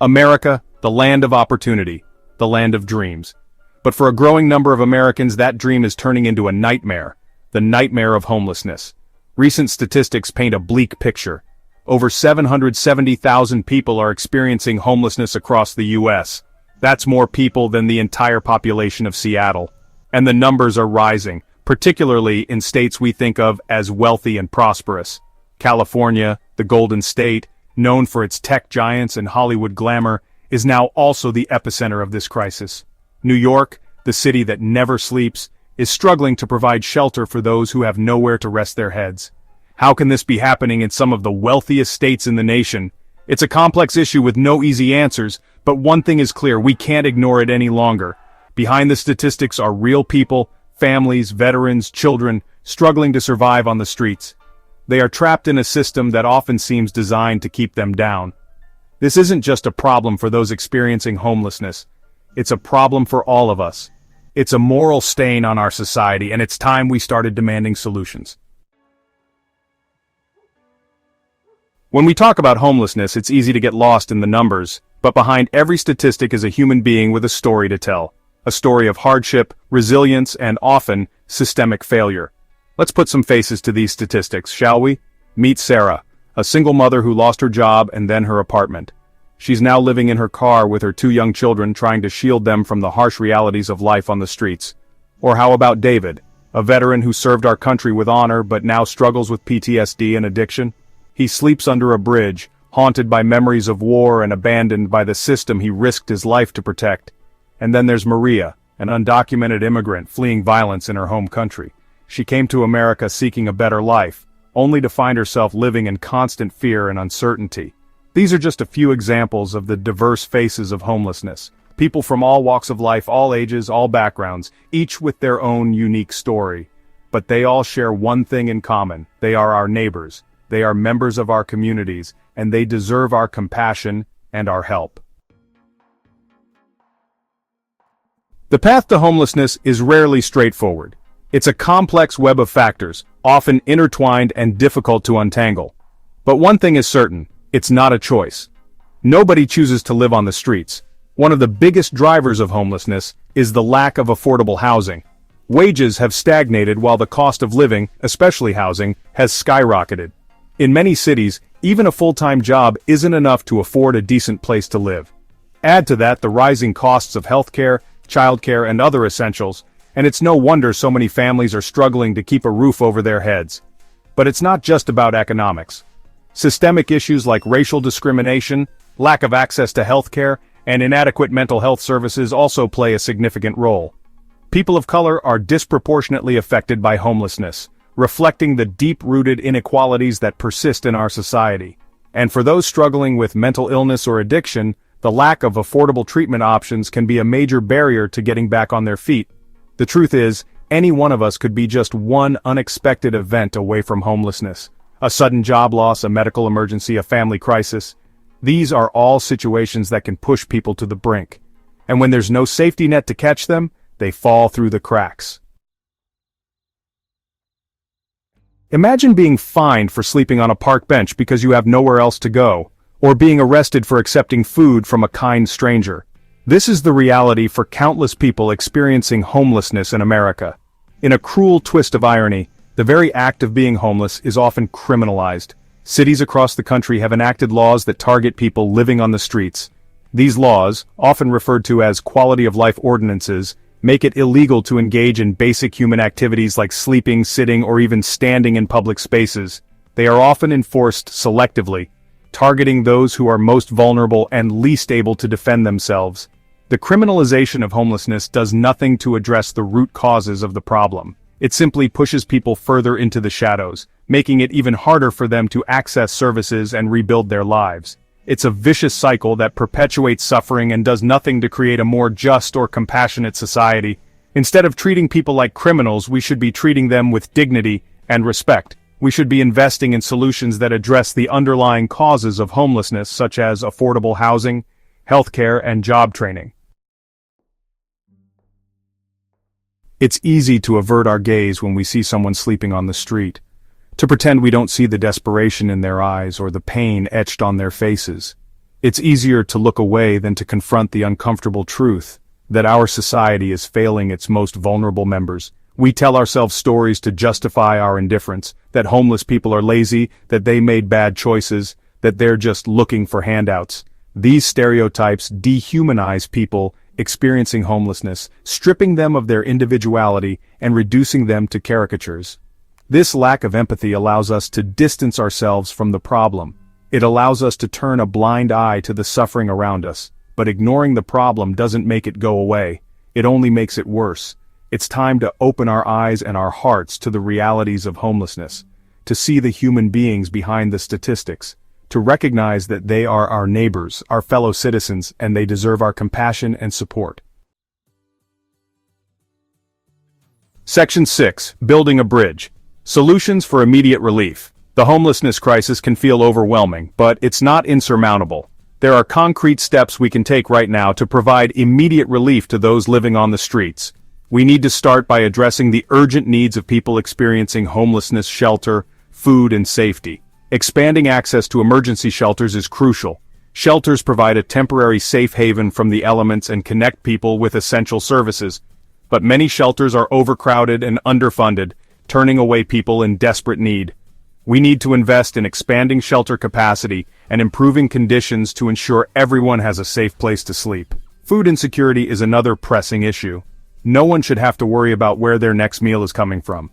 America, the land of opportunity, the land of dreams. But for a growing number of Americans, that dream is turning into a nightmare, the nightmare of homelessness. Recent statistics paint a bleak picture. Over 770,000 people are experiencing homelessness across the U.S. That's more people than the entire population of Seattle. And the numbers are rising, particularly in states we think of as wealthy and prosperous. California, the Golden State, known for its tech giants and Hollywood glamour, is now also the epicenter of this crisis. New York, the city that never sleeps, is struggling to provide shelter for those who have nowhere to rest their heads. How can this be happening in some of the wealthiest states in the nation? It's a complex issue with no easy answers, but one thing is clear: we can't ignore it any longer. Behind the statistics are real people, families, veterans, children, struggling to survive on the streets. They are trapped in a system that often seems designed to keep them down. This isn't just a problem for those experiencing homelessness. It's a problem for all of us. It's a moral stain on our society, and it's time we started demanding solutions. When we talk about homelessness, it's easy to get lost in the numbers, but behind every statistic is a human being with a story to tell. A story of hardship, resilience, and often, systemic failure. Let's put some faces to these statistics, shall we? Meet Sarah, a single mother who lost her job and then her apartment. She's now living in her car with her 2 young children, trying to shield them from the harsh realities of life on the streets. Or how about David, a veteran who served our country with honor but now struggles with PTSD and addiction? He sleeps under a bridge, haunted by memories of war and abandoned by the system he risked his life to protect. And then there's Maria, an undocumented immigrant fleeing violence in her home country. She came to America seeking a better life, only to find herself living in constant fear and uncertainty. These are just a few examples of the diverse faces of homelessness. People from all walks of life, all ages, all backgrounds, each with their own unique story. But they all share one thing in common: they are our neighbors. They are members of our communities, and they deserve our compassion and our help. The path to homelessness is rarely straightforward. It's a complex web of factors, often intertwined and difficult to untangle. But one thing is certain: it's not a choice. Nobody chooses to live on the streets. One of the biggest drivers of homelessness is the lack of affordable housing. Wages have stagnated while the cost of living, especially housing, has skyrocketed. In many cities, even a full-time job isn't enough to afford a decent place to live. Add to that the rising costs of healthcare, childcare, and other essentials, and it's no wonder so many families are struggling to keep a roof over their heads. But it's not just about economics. Systemic issues like racial discrimination, lack of access to healthcare, and inadequate mental health services also play a significant role. People of color are disproportionately affected by homelessness, reflecting the deep-rooted inequalities that persist in our society. And for those struggling with mental illness or addiction, the lack of affordable treatment options can be a major barrier to getting back on their feet. The truth is, any one of us could be just one unexpected event away from homelessness. A sudden job loss, a medical emergency, a family crisis. These are all situations that can push people to the brink. And when there's no safety net to catch them, they fall through the cracks. Imagine being fined for sleeping on a park bench because you have nowhere else to go, or being arrested for accepting food from a kind stranger. This is the reality for countless people experiencing homelessness in America. In a cruel twist of irony, the very act of being homeless is often criminalized. Cities across the country have enacted laws that target people living on the streets. These laws, often referred to as quality-of-life ordinances, make it illegal to engage in basic human activities like sleeping, sitting, or even standing in public spaces. They are often enforced selectively, targeting those who are most vulnerable and least able to defend themselves. The criminalization of homelessness does nothing to address the root causes of the problem. It simply pushes people further into the shadows, making it even harder for them to access services and rebuild their lives. It's a vicious cycle that perpetuates suffering and does nothing to create a more just or compassionate society. Instead of treating people like criminals, we should be treating them with dignity and respect. We should be investing in solutions that address the underlying causes of homelessness, such as affordable housing, healthcare, and job training. It's easy to avert our gaze when we see someone sleeping on the street, to pretend we don't see the desperation in their eyes or the pain etched on their faces. It's easier to look away than to confront the uncomfortable truth that our society is failing its most vulnerable members. We tell ourselves stories to justify our indifference, that homeless people are lazy, that they made bad choices, that they're just looking for handouts. These stereotypes dehumanize people experiencing homelessness, stripping them of their individuality and reducing them to caricatures. This lack of empathy allows us to distance ourselves from the problem. It allows us to turn a blind eye to the suffering around us, but ignoring the problem doesn't make it go away. It only makes it worse. It's time to open our eyes and our hearts to the realities of homelessness, to see the human beings behind the statistics, to recognize that they are our neighbors, our fellow citizens, and they deserve our compassion and support. Section 6. Building a bridge. Solutions for immediate relief. The homelessness crisis can feel overwhelming, but it's not insurmountable. There are concrete steps we can take right now to provide immediate relief to those living on the streets. We need to start by addressing the urgent needs of people experiencing homelessness: shelter, food, and safety. Expanding access to emergency shelters is crucial. Shelters provide a temporary safe haven from the elements and connect people with essential services. But many shelters are overcrowded and underfunded, turning away people in desperate need. We need to invest in expanding shelter capacity and improving conditions to ensure everyone has a safe place to sleep. Food insecurity is another pressing issue. No one should have to worry about where their next meal is coming from.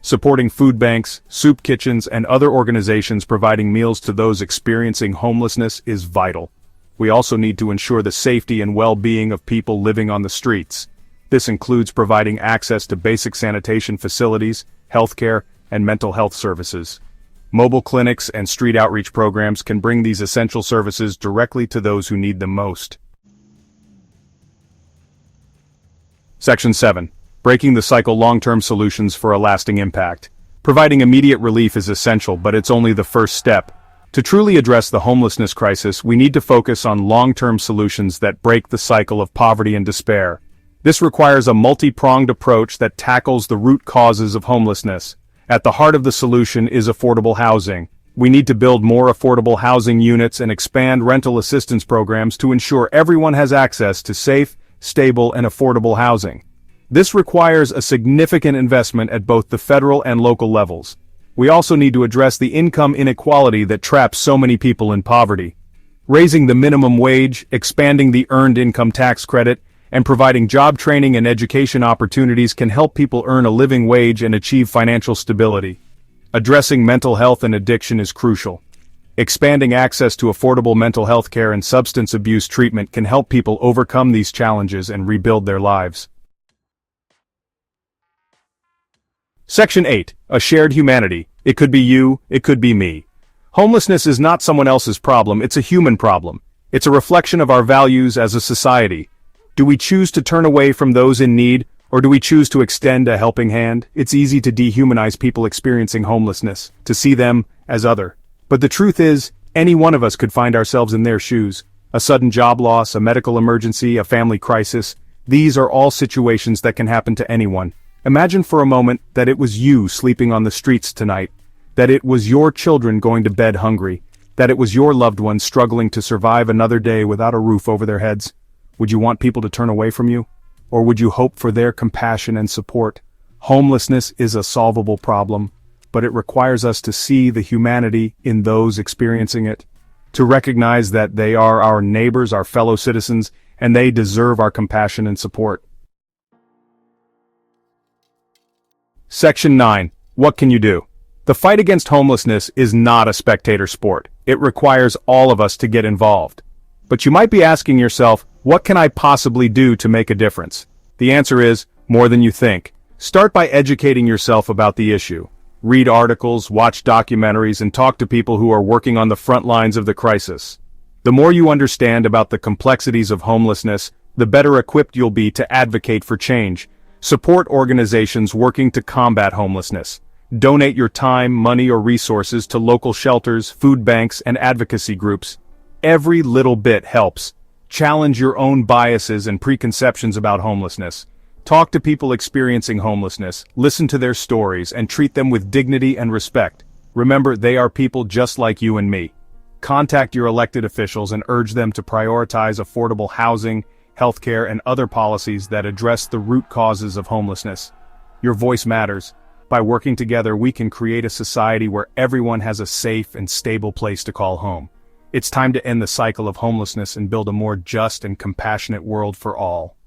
Supporting food banks, soup kitchens, and other organizations providing meals to those experiencing homelessness is vital. We also need to ensure the safety and well-being of people living on the streets. This includes providing access to basic sanitation facilities, healthcare, and mental health services. Mobile clinics and street outreach programs can bring these essential services directly to those who need them most. Section 7. Breaking the cycle: long-term solutions for a lasting impact. Providing immediate relief is essential, but it's only the first step. To truly address the homelessness crisis, we need to focus on long-term solutions that break the cycle of poverty and despair. This requires a multi-pronged approach that tackles the root causes of homelessness. At the heart of the solution is affordable housing. We need to build more affordable housing units and expand rental assistance programs to ensure everyone has access to safe, stable, and affordable housing. This requires a significant investment at both the federal and local levels. We also need to address the income inequality that traps so many people in poverty. Raising the minimum wage, expanding the earned income tax credit, and providing job training and education opportunities can help people earn a living wage and achieve financial stability. Addressing mental health and addiction is crucial. Expanding access to affordable mental health care and substance abuse treatment can help people overcome these challenges and rebuild their lives. Section 8. A shared humanity. It could be you, it could be me. Homelessness is not someone else's problem, it's a human problem. It's a reflection of our values as a society. Do we choose to turn away from those in need, or do we choose to extend a helping hand? It's easy to dehumanize people experiencing homelessness, to see them as other. But the truth is, any one of us could find ourselves in their shoes. A sudden job loss, a medical emergency, a family crisis. These are all situations that can happen to anyone. Imagine for a moment that it was you sleeping on the streets tonight, that it was your children going to bed hungry, that it was your loved ones struggling to survive another day without a roof over their heads. Would you want people to turn away from you? Or would you hope for their compassion and support? Homelessness is a solvable problem, but it requires us to see the humanity in those experiencing it, to recognize that they are our neighbors, our fellow citizens, and they deserve our compassion and support. Section 9. What can you do? The fight against homelessness is not a spectator sport. It requires all of us to get involved. But you might be asking yourself, what can I possibly do to make a difference? The answer is, more than you think. Start by educating yourself about the issue. Read articles, watch documentaries, and talk to people who are working on the front lines of the crisis. The more you understand about the complexities of homelessness, the better equipped you'll be to advocate for change. Support organizations working to combat homelessness. Donate your time, money, or resources to local shelters, food banks, and advocacy groups. Every little bit helps. Challenge your own biases and preconceptions about homelessness. Talk to people experiencing homelessness, listen to their stories, and treat them with dignity and respect. Remember, they are people just like you and me. Contact your elected officials and urge them to prioritize affordable housing, healthcare, and other policies that address the root causes of homelessness. Your voice matters. By working together, we can create a society where everyone has a safe and stable place to call home. It's time to end the cycle of homelessness and build a more just and compassionate world for all.